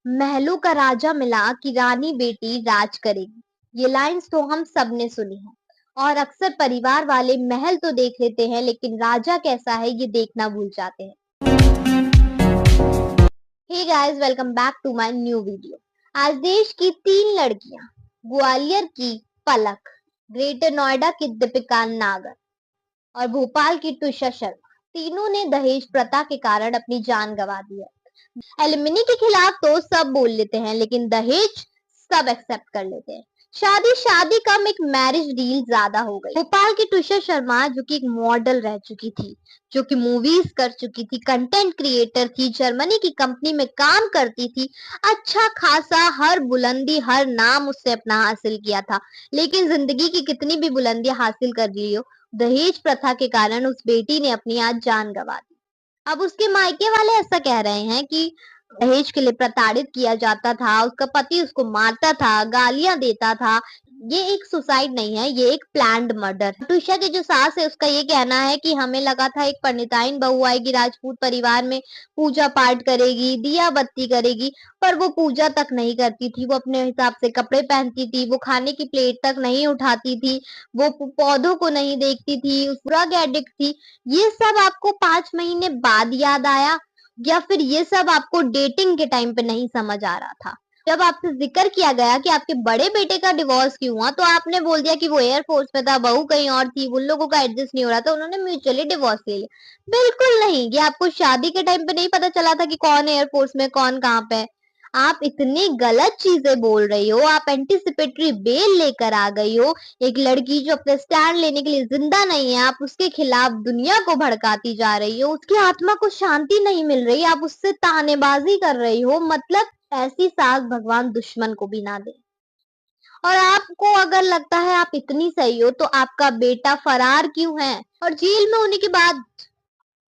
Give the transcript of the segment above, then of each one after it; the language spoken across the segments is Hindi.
महलों का राजा मिला कि रानी बेटी राज करेगी। ये लाइन्स तो हम सब ने सुनी है और अक्सर परिवार वाले महल तो देख लेते हैं लेकिन राजा कैसा है ये देखना भूल जाते हैं। Hey guys, welcome back to my new video. आज देश की 3 लड़कियां, ग्वालियर की पलक, ग्रेटर नोएडा की दीपिका नागर और भोपाल की तुषा शर्मा, तीनों ने दहेज प्रथा के कारण अपनी जान गंवा दी है। एलिमनी के खिलाफ तो सब बोल लेते हैं लेकिन दहेज सब एक्सेप्ट कर लेते हैं। शादी शादी कम, एक मैरिज डील ज्यादा हो गई। भोपाल की तुषार शर्मा जो कि एक मॉडल रह चुकी थी, जो कि मूवीज कर चुकी थी, कंटेंट क्रिएटर थी, जर्मनी की कंपनी में काम करती थी, अच्छा खासा हर बुलंदी हर नाम उससे अपना हासिल किया था। लेकिन जिंदगी की कितनी भी बुलंदियां हासिल कर ली हो, दहेज प्रथा के कारण उस बेटी ने अपनी आज जान गंवा दी। अब उसके मायके वाले ऐसा कह रहे हैं कि दहेज के लिए प्रताड़ित किया जाता था, उसका पति उसको मारता था, गालियां देता था। ये एक सुसाइड नहीं है, ये एक प्लान्ड मर्डर है। तुषा की जो सास है उसका ये कहना है कि हमें लगा था एक पंडिताइन बहू आएगी राजपूत परिवार में, पूजा पाठ करेगी, दिया बत्ती करेगी, पर वो पूजा तक नहीं करती थी। वो अपने हिसाब से कपड़े पहनती थी, वो खाने की प्लेट तक नहीं उठाती थी, वो पौधों को नहीं देखती थी, ड्रग एडिक्ट थी। ये सब आपको 5 महीने बाद याद आया या फिर ये सब आपको डेटिंग के टाइम पे नहीं समझ आ रहा था? जब आपसे ज़िक्र किया गया कि आपके बड़े बेटे का डिवोर्स क्यों हुआ, तो आपने बोल दिया कि वो एयर फोर्स में था, बहू कहीं और थी, उन लोगों का एडजस्ट नहीं हो रहा था, उन्होंने म्यूचुअली डिवोर्स ले लिया। बिल्कुल नहीं, ये आपको शादी के टाइम पे नहीं पता चला था कि कौन एयर फोर्स में, कौन कहाँ पे है। आप इतनी गलत चीज़ें बोल रही हो, आप एंटीसिपेटरी बेल लेकर आ गई हो। एक लड़की जो अपने स्टैंड लेने के लिए जिंदा नहीं है, आप उसके खिलाफ दुनिया को भड़काती जा रही हो, उसकी आत्मा को शांति नहीं मिल रही, आप उससे तानेबाजी कर रही हो। मतलब ऐसी सास भगवान दुश्मन को भी ना दे। और आपको अगर लगता है आप इतनी सही हो तो आपका बेटा फरार क्यों है? और जेल में होने के बाद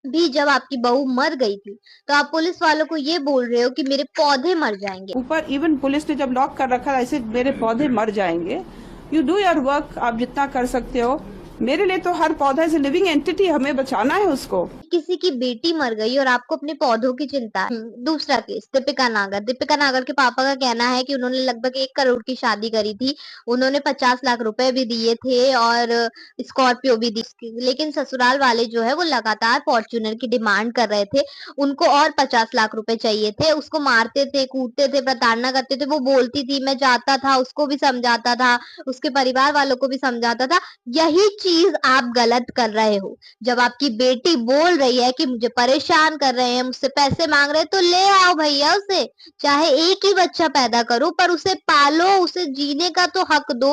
भी जब आपकी बहू मर गई थी तो आप पुलिस वालों को ये बोल रहे हो कि मेरे पौधे मर जाएंगे। ऊपर इवन पुलिस ने जब लॉक कर रखा ऐसे मेरे पौधे मर जाएंगे। यू डू योर वर्क, आप जितना कर सकते हो। मेरे लिए तो हर पौधा इज लिविंग एंटिटी, हमें बचाना है उसको। किसी की बेटी मर गई और आपको अपने पौधों की चिंता है। दूसरा केस दीपिका नागर। दीपिका नागर के पापा का कहना है कि उन्होंने लगभग 1 करोड़ की शादी करी थी। उन्होंने 50 लाख रुपए भी दिए थे और स्कॉर्पियो भी दी। लेकिन ससुराल वाले जो है वो लगातार फॉर्च्यूनर की डिमांड कर रहे थे। उनको और 50 लाख रुपए चाहिए थे। उसको मारते थे, कूटते थे, प्रताड़ना करते थे। वो बोलती थी मैं जाता था, उसको भी समझाता था, उसके परिवार वालों को भी समझाता था। यही चीज आप गलत कर रहे हो। जब आपकी बेटी बोल रही है कि मुझे परेशान कर रहे हैं, मुझसे पैसे मांग रहे हैं, तो ले आओ भैया उसे। चाहे एक ही बच्चा पैदा करो पर उसे पालो, उसे जीने का तो हक दो।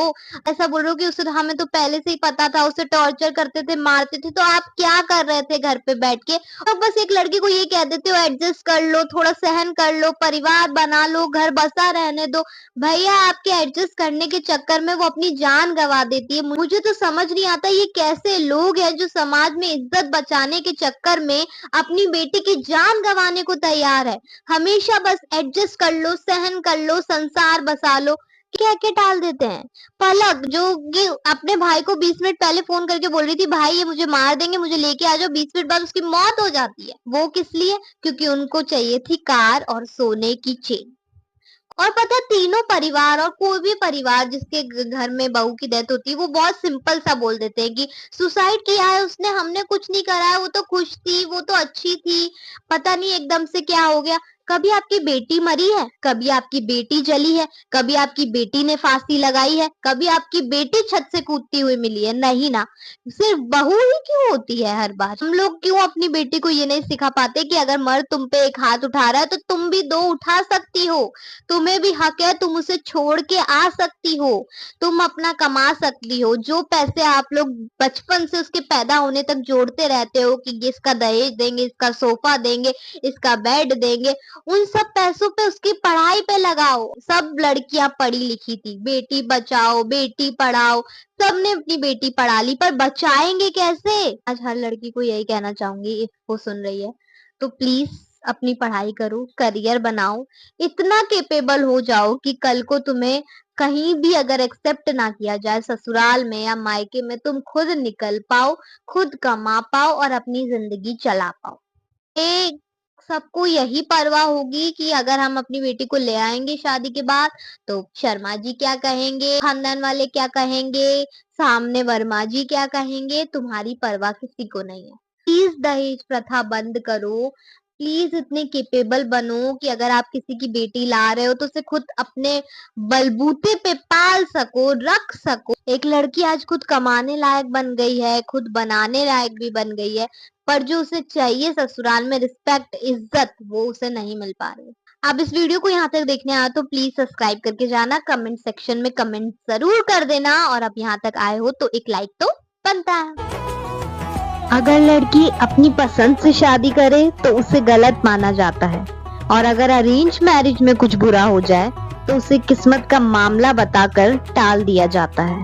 ऐसा बोल रहे हो कि उसे तो हमें तो पहले से ही पता था, उसे टॉर्चर करते थे, मारते थे, तो आप क्या कर रहे थे घर पे बैठ के? और बस एक लड़की को ये कह देते हो एडजस्ट कर लो, थोड़ा सहन कर लो, परिवार बना लो, घर बसा रहने दो। भैया आपके एडजस्ट करने के चक्कर में वो अपनी जान गंवा देती है। मुझे तो समझ नहीं आता ये कैसे लोग हैं जो समाज में इज्जत बचाने के चक्कर में अपनी बेटी की जान गंवाने को तैयार है। हमेशा बस एडजस्ट कर लो, सहन कर लो, संसार बसा लो, कह के टाल देते हैं। पलक जो कि अपने भाई को 20 मिनट पहले फोन करके बोल रही थी भाई ये मुझे मार देंगे, मुझे लेके आ जाओ, 20 मिनट बाद उसकी मौत हो जाती है। वो किस लिए? क्योंकि उनको चाहिए थी कार और सोने की चेन। और पता है तीनों परिवार और कोई भी परिवार जिसके घर में बहू की डेथ होती है वो बहुत सिंपल सा बोल देते हैं कि सुसाइड किया है उसने, हमने कुछ नहीं करा है, वो तो खुश थी, वो तो अच्छी थी, पता नहीं एकदम से क्या हो गया। कभी आपकी बेटी मरी है? कभी आपकी बेटी जली है? कभी आपकी बेटी ने फांसी लगाई है? कभी आपकी बेटी छत से कूदती हुई मिली है? नहीं ना। सिर्फ बहू ही क्यों होती है हर बार? हम लोग क्यों अपनी बेटी को ये नहीं सिखा पाते कि अगर मर्द तुम पे एक हाथ उठा रहा है तो तुम भी 2 उठा सकती हो। तुम्हें भी हक है, तुम उसे छोड़ के आ सकती हो, तुम अपना कमा सकती हो। जो पैसे आप लोग बचपन से उसके पैदा होने तक जोड़ते रहते हो कि इसका दहेज देंगे, इसका सोफा देंगे, इसका बेड देंगे, उन सब पैसों पे उसकी पढ़ाई पे लगाओ। सब लड़कियां पढ़ी लिखी थी, बेटी बचाओ बेटी पढ़ाओ, सबने अपनी बेटी पढ़ा ली, पर बचाएंगे कैसे? आज हर लड़की को यही कहना चाहूंगी, वो सुन रही है तो प्लीज अपनी पढ़ाई करो, करियर बनाओ, इतना कैपेबल हो जाओ कि कल को तुम्हें कहीं भी अगर एक्सेप्ट ना किया जाए ससुराल में या मायके में, तुम खुद निकल पाओ, खुद कमा पाओ और अपनी जिंदगी चला पाओ। ये सबको यही परवाह होगी कि अगर हम अपनी बेटी को ले आएंगे शादी के बाद तो शर्मा जी क्या कहेंगे, खानदान वाले क्या कहेंगे, सामने वर्मा जी क्या कहेंगे। तुम्हारी परवाह किसी को नहीं है। प्लीज दहेज प्रथा बंद करो। प्लीज इतने केपेबल बनो कि अगर आप किसी की बेटी ला रहे हो तो उसे खुद अपने बलबूते पे पाल सको, रख सको। एक लड़की आज खुद कमाने लायक बन गई है, खुद बनाने लायक भी बन गई है, पर जो उसे चाहिए ससुराल में रिस्पेक्ट, इज्जत, वो उसे नहीं मिल पा रही है। आप इस वीडियो को यहाँ तक देखने आए तो प्लीज सब्सक्राइब करके जाना, कमेंट सेक्शन में कमेंट जरूर कर देना, और अब यहाँ तक आए हो तो एक लाइक तो बनता है। अगर लड़की अपनी पसंद से शादी करे तो उसे गलत माना जाता है, और अगर अरेंज मैरिज में कुछ बुरा हो जाए तो उसे किस्मत का मामला बताकर टाल दिया जाता है।